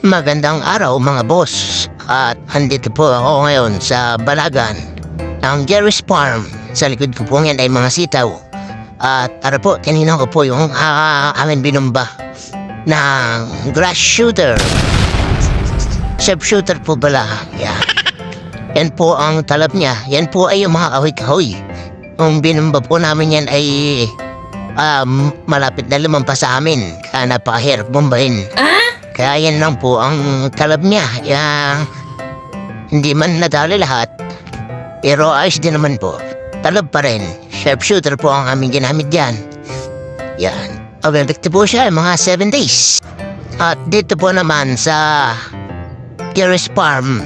Magandang araw mga boss. At andito po ako ngayon sa Balagan ng Jerry's Farm. Sa likod ko po yan ay mga sitaw. At para po, kanina ko po yung amin binumba ng grass shooter. Sharp shooter po bala. Yeah. Yan po ang talab niya. Yan po ay yung mga kahoy-kahoy. Yung binumba po namin yan ay malapit na lumampas sa amin. Kaya napakahirap bumbahin. Kaya yan lang po ang talab niya. Hindi man nadali lahat, pero ayos din naman po. Talab pa rin. Sharpshooter po ang aming ginamit dyan. Yan. Available po siya mga 7 days. At dito po naman sa Jerry's Farm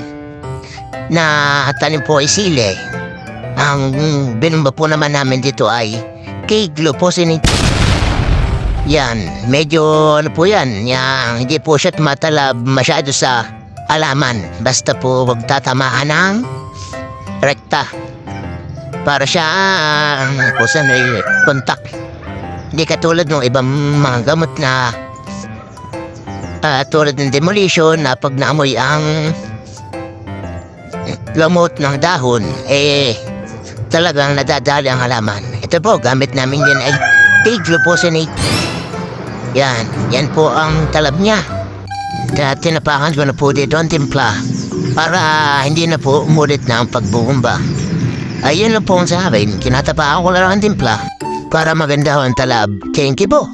na tanim po ay sili. Ang binumba po naman namin dito ay K-glufosinate. Yan, medyo ano po yan, hindi po siya tumatalab masyado sa alaman. Basta po wag tatamaan ng rekta. Para siya po sa kontak. Hindi katulad ng ibang mga gamot na tulad ng demolition na pag naamoy ang lamot ng dahon, talagang nadadali ang halaman. Ito po, gamit namin din ay K-glufosinate. Yan po ang talab niya. Kaya tinapakan ko na po dito ang timpla para hindi na po umulit na ang pagbubumba. Ayun lang po ang sa akin, kinatapakan ko na lang ang timpla para maganda ang talab. Thank you po.